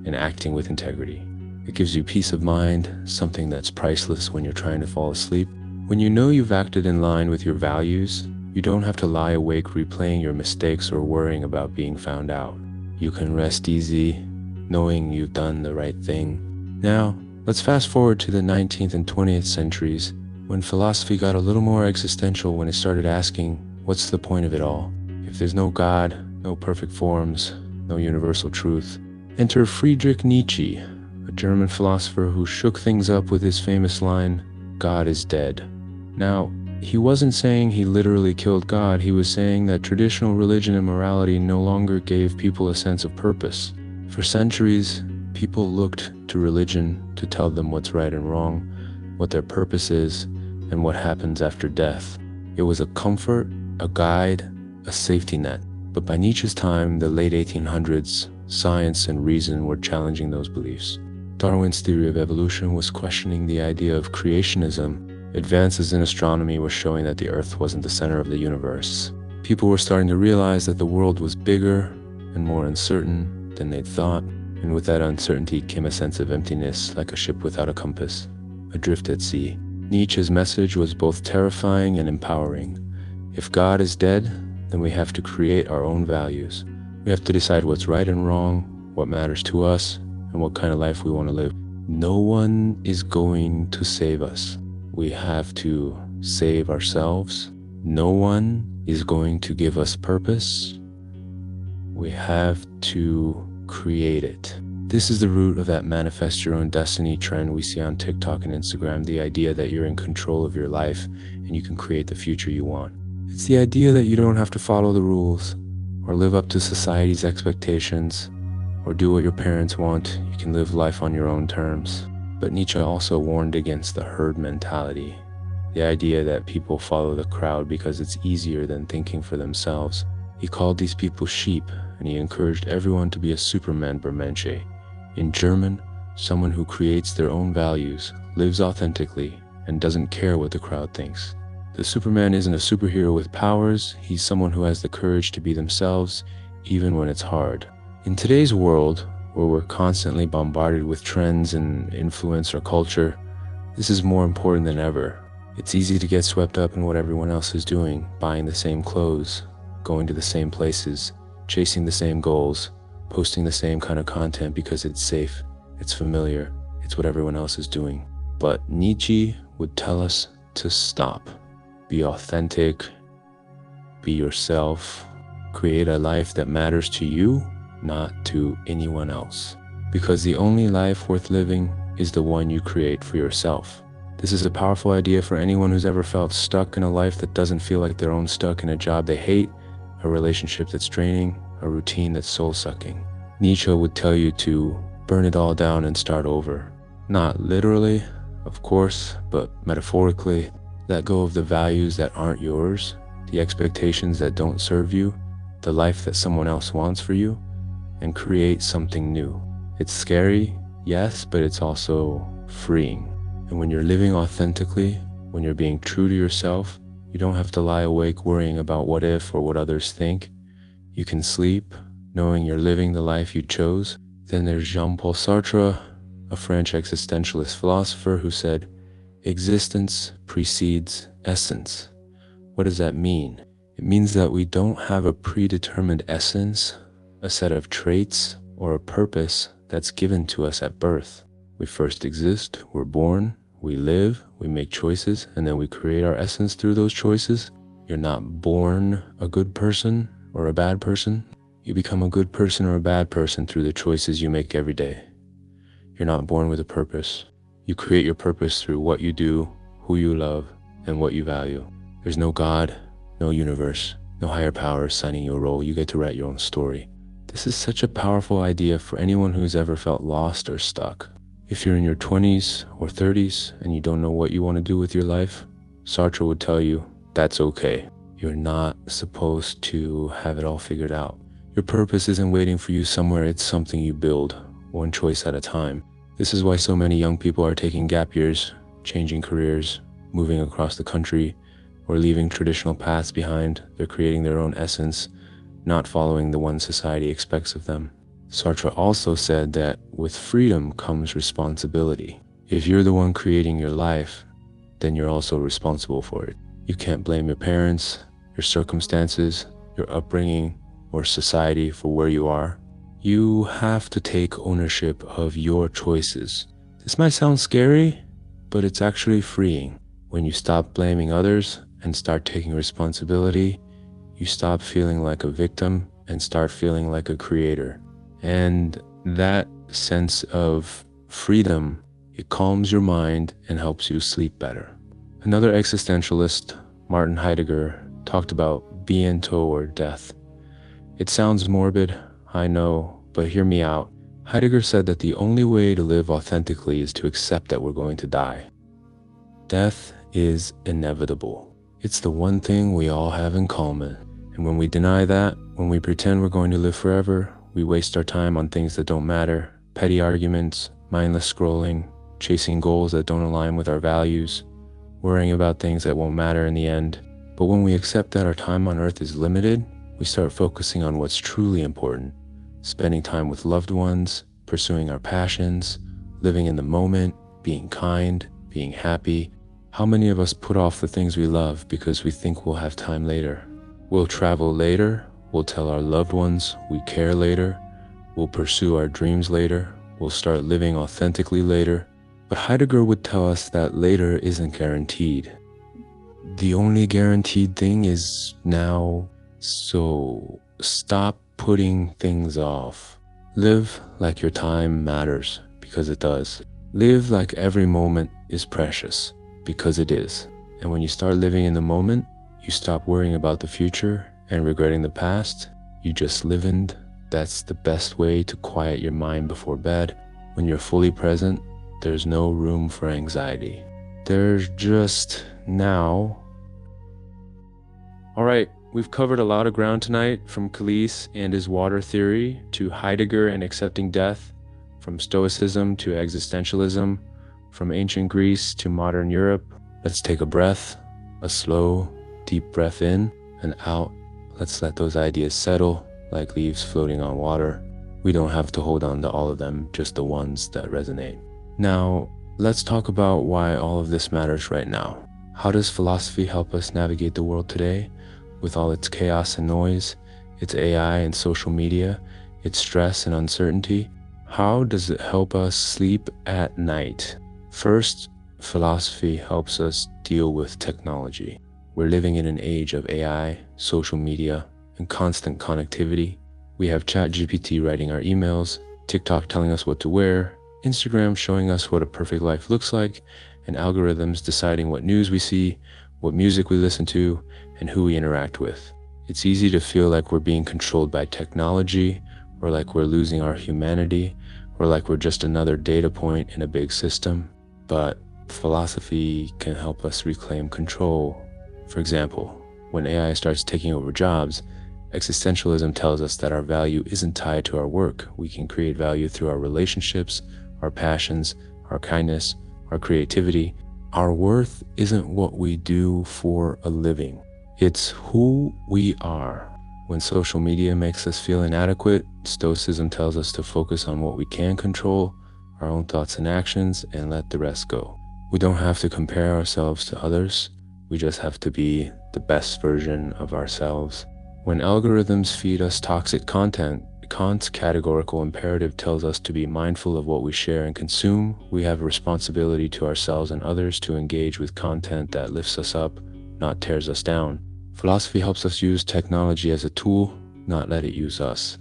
and acting with integrity. It gives you peace of mind, something that's priceless when you're trying to fall asleep. When you know you've acted in line with your values, you don't have to lie awake replaying your mistakes or worrying about being found out. You can rest easy, knowing you've done the right thing. Now, let's fast forward to the 19th and 20th centuries, when philosophy got a little more existential when it started asking, what's the point of it all? If there's no God, no perfect forms, no universal truth. Enter Friedrich Nietzsche, a German philosopher who shook things up with his famous line, God is dead. Now, he wasn't saying he literally killed God, he was saying that traditional religion and morality no longer gave people a sense of purpose. For centuries, people looked to religion to tell them what's right and wrong, what their purpose is, and what happens after death. It was a comfort, a guide, a safety net. But by Nietzsche's time, the late 1800s, science and reason were challenging those beliefs. Darwin's theory of evolution was questioning the idea of creationism. Advances in astronomy were showing that the Earth wasn't the center of the universe. People were starting to realize that the world was bigger and more uncertain than they'd thought, and with that uncertainty came a sense of emptiness, like a ship without a compass, adrift at sea. Nietzsche's message was both terrifying and empowering. If God is dead, then we have to create our own values. We have to decide what's right and wrong, what matters to us, and what kind of life we want to live. No one is going to save us. We have to save ourselves. No one is going to give us purpose. We have to create it. This is the root of that manifest your own destiny trend we see on TikTok and Instagram, the idea that you're in control of your life and you can create the future you want. It's the idea that you don't have to follow the rules or live up to society's expectations or do what your parents want. You can live life on your own terms. But Nietzsche also warned against the herd mentality, the idea that people follow the crowd because it's easier than thinking for themselves. He called these people sheep, and he encouraged everyone to be a Superman Bermensch. In German, someone who creates their own values, lives authentically, and doesn't care what the crowd thinks. The Superman isn't a superhero with powers, he's someone who has the courage to be themselves, even when it's hard. In today's world, where we're constantly bombarded with trends and influencer culture, this is more important than ever. It's easy to get swept up in what everyone else is doing, buying the same clothes, going to the same places, chasing the same goals, posting the same kind of content because it's safe, it's familiar, it's what everyone else is doing. But Nietzsche would tell us to stop. Be authentic, be yourself, create a life that matters to you, not to anyone else. Because the only life worth living is the one you create for yourself. This is a powerful idea for anyone who's ever felt stuck in a life that doesn't feel like their own, stuck in a job they hate, a relationship that's draining, a routine that's soul-sucking. Nietzsche would tell you to burn it all down and start over. Not literally, of course, but metaphorically. Let go of the values that aren't yours, the expectations that don't serve you, the life that someone else wants for you, and create something new. It's scary, yes, but it's also freeing. And when you're living authentically, when you're being true to yourself, you don't have to lie awake worrying about what if or what others think. You can sleep knowing you're living the life you chose. Then there's Jean-Paul Sartre, a French existentialist philosopher, who said, "Existence precedes essence." What does that mean? It means that we don't have a predetermined essence, a set of traits, or a purpose that's given to us at birth. We first exist, we're born, we live, we make choices, and then we create our essence through those choices. You're not born a good person or a bad person. You become a good person or a bad person through the choices you make every day. You're not born with a purpose. You create your purpose through what you do, who you love, and what you value. There's no God, no universe, no higher power assigning you a role. You get to write your own story. This is such a powerful idea for anyone who's ever felt lost or stuck. If you're in your 20s or 30s and you don't know what you want to do with your life, Sartre would tell you that's okay. You're not supposed to have it all figured out. Your purpose isn't waiting for you somewhere, it's something you build, one choice at a time. This is why so many young people are taking gap years, changing careers, moving across the country, or leaving traditional paths behind. They're creating their own essence, not following the one society expects of them. Sartre also said that with freedom comes responsibility. If you're the one creating your life, then you're also responsible for it. You can't blame your parents, your circumstances, your upbringing, or society for where you are. You have to take ownership of your choices. This might sound scary, but it's actually freeing. When you stop blaming others and start taking responsibility, you stop feeling like a victim and start feeling like a creator. And that sense of freedom, it calms your mind and helps you sleep better. Another existentialist, Martin Heidegger, talked about bientôt or death. It sounds morbid, I know, but hear me out. Heidegger said that the only way to live authentically is to accept that we're going to die. Death is inevitable. It's the one thing we all have in common. And when we deny that, when we pretend we're going to live forever, we waste our time on things that don't matter, petty arguments, mindless scrolling, chasing goals that don't align with our values, worrying about things that won't matter in the end. But when we accept that our time on earth is limited, we start focusing on what's truly important, spending time with loved ones, pursuing our passions, living in the moment, being kind, being happy. How many of us put off the things we love because we think we'll have time later? We'll travel later, we'll tell our loved ones we care later, we'll pursue our dreams later, we'll start living authentically later. But Heidegger would tell us that later isn't guaranteed. The only guaranteed thing is now. So stop putting things off. Live like your time matters, because it does. Live like every moment is precious, because it is. And when you start living in the moment, you stop worrying about the future and regretting the past. You just live in. That's the best way to quiet your mind before bed. When you're fully present, there's no room for anxiety. There's just now. All right. We've covered a lot of ground tonight, from Calise and his water theory to Heidegger and accepting death, from Stoicism to existentialism, from ancient Greece to modern Europe. Let's take a breath, a slow, deep breath in and out. Let's let those ideas settle like leaves floating on water. We don't have to hold on to all of them, just the ones that resonate. Now, let's talk about why all of this matters right now. How does philosophy help us navigate the world today? With all its chaos and noise, its AI and social media, its stress and uncertainty, how does it help us sleep at night? First, philosophy helps us deal with technology. We're living in an age of AI, social media, and constant connectivity. We have ChatGPT writing our emails, TikTok telling us what to wear, Instagram showing us what a perfect life looks like, and algorithms deciding what news we see, what music we listen to, and who we interact with. It's easy to feel like we're being controlled by technology, or like we're losing our humanity, or like we're just another data point in a big system. But philosophy can help us reclaim control. For example, when AI starts taking over jobs, existentialism tells us that our value isn't tied to our work. We can create value through our relationships, our passions, our kindness, our creativity. Our worth isn't what we do for a living. It's who we are. When social media makes us feel inadequate, Stoicism tells us to focus on what we can control, our own thoughts and actions, and let the rest go. We don't have to compare ourselves to others. We just have to be the best version of ourselves. When algorithms feed us toxic content, Kant's categorical imperative tells us to be mindful of what we share and consume. We have a responsibility to ourselves and others to engage with content that lifts us up, not tears us down. Philosophy helps us use technology as a tool, not let it use us.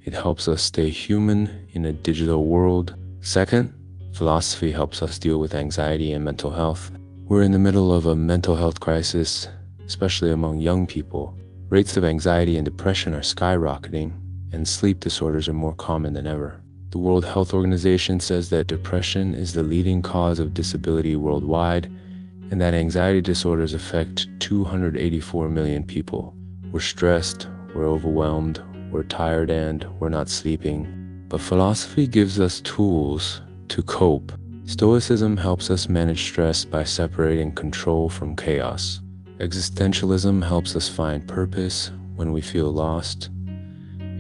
It helps us stay human in a digital world. Second, philosophy helps us deal with anxiety and mental health. We're in the middle of a mental health crisis, especially among young people. Rates of anxiety and depression are skyrocketing, and sleep disorders are more common than ever. The World Health Organization says that depression is the leading cause of disability worldwide, and that anxiety disorders affect 284 million people. We're stressed, we're overwhelmed, we're tired, and we're not sleeping. But philosophy gives us tools to cope. Stoicism helps us manage stress by separating control from chaos. Existentialism helps us find purpose when we feel lost.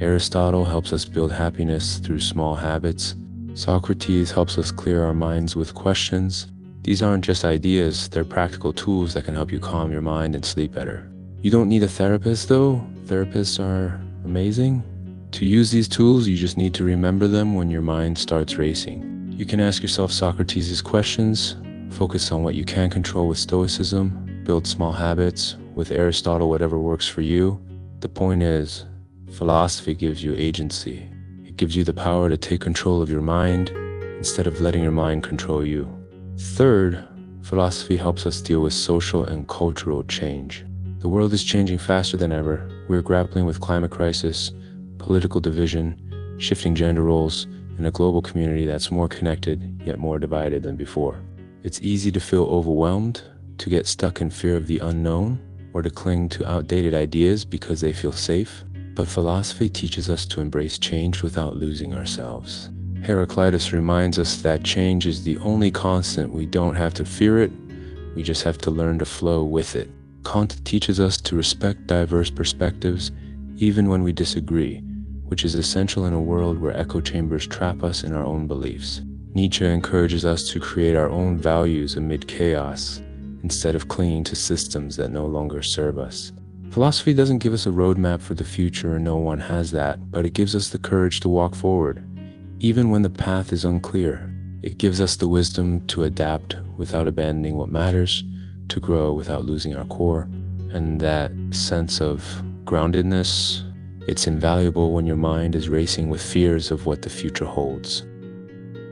Aristotle helps us build happiness through small habits. Socrates helps us clear our minds with questions. These aren't just ideas, they're practical tools that can help you calm your mind and sleep better. You don't need a therapist though. Therapists are amazing. To use these tools, you just need to remember them when your mind starts racing. You can ask yourself Socrates' questions, focus on what you can control with Stoicism, build small habits with Aristotle, whatever works for you. The point is, philosophy gives you agency. It gives you the power to take control of your mind instead of letting your mind control you. Third, philosophy helps us deal with social and cultural change. The world is changing faster than ever. We're grappling with climate crisis, political division, shifting gender roles, and a global community that's more connected yet more divided than before. It's easy to feel overwhelmed, to get stuck in fear of the unknown, or to cling to outdated ideas because they feel safe. But philosophy teaches us to embrace change without losing ourselves. Heraclitus reminds us that change is the only constant. We don't have to fear it, we just have to learn to flow with it. Kant teaches us to respect diverse perspectives, even when we disagree, which is essential in a world where echo chambers trap us in our own beliefs. Nietzsche encourages us to create our own values amid chaos, instead of clinging to systems that no longer serve us. Philosophy doesn't give us a roadmap for the future, and no one has that, but it gives us the courage to walk forward, even when the path is unclear. It gives us the wisdom to adapt without abandoning what matters, to grow without losing our core, and that sense of groundedness, it's invaluable when your mind is racing with fears of what the future holds.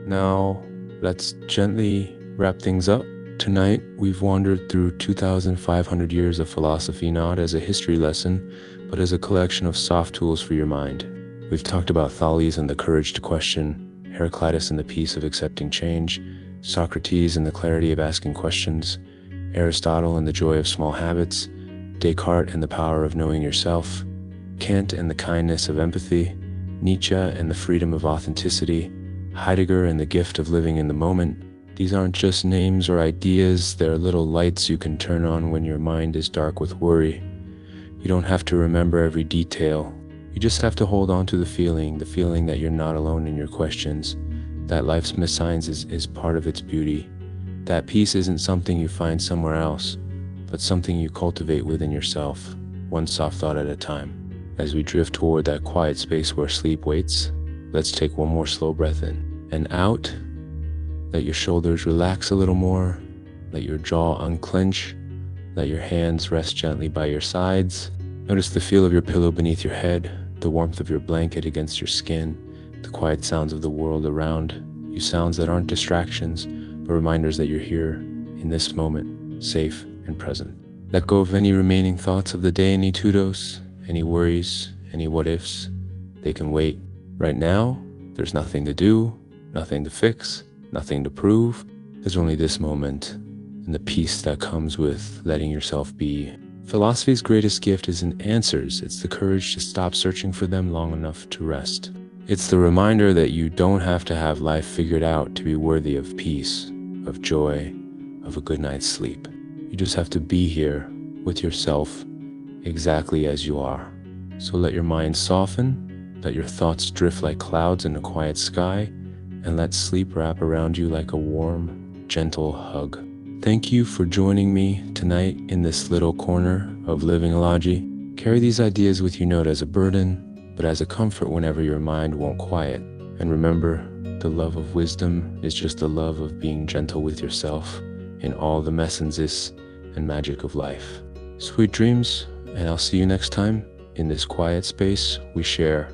Now, let's gently wrap things up. Tonight, we've wandered through 2,500 years of philosophy, not as a history lesson, but as a collection of soft tools for your mind. We've talked about Thales and the courage to question, Heraclitus and the peace of accepting change, Socrates and the clarity of asking questions, Aristotle and the joy of small habits, Descartes and the power of knowing yourself, Kant and the kindness of empathy, Nietzsche and the freedom of authenticity, Heidegger and the gift of living in the moment. These aren't just names or ideas, they're little lights you can turn on when your mind is dark with worry. You don't have to remember every detail. You just have to hold on to the feeling that you're not alone in your questions, that life's missigns is part of its beauty. That peace isn't something you find somewhere else, but something you cultivate within yourself, one soft thought at a time. As we drift toward that quiet space where sleep waits, let's take one more slow breath in and out. Let your shoulders relax a little more. Let your jaw unclench. Let your hands rest gently by your sides. Notice the feel of your pillow beneath your head, the warmth of your blanket against your skin, the quiet sounds of the world around you, sounds that aren't distractions, but reminders that you're here in this moment, safe and present. Let go of any remaining thoughts of the day and etudos, any worries, any what ifs, they can wait. Right now, there's nothing to do, nothing to fix, nothing to prove. There's only this moment and the peace that comes with letting yourself be. Philosophy's greatest gift isn't answers, it's the courage to stop searching for them long enough to rest. It's the reminder that you don't have to have life figured out to be worthy of peace, of joy, of a good night's sleep. You just have to be here with yourself exactly as you are. So let your mind soften, let your thoughts drift like clouds in a quiet sky, and let sleep wrap around you like a warm, gentle hug. Thank you for joining me tonight in this little corner of Living-ology. Carry these ideas with you not as a burden, but as a comfort whenever your mind won't quiet. And remember, the love of wisdom is just the love of being gentle with yourself in all the messiness and magic of life. Sweet dreams, and I'll see you next time in this quiet space we share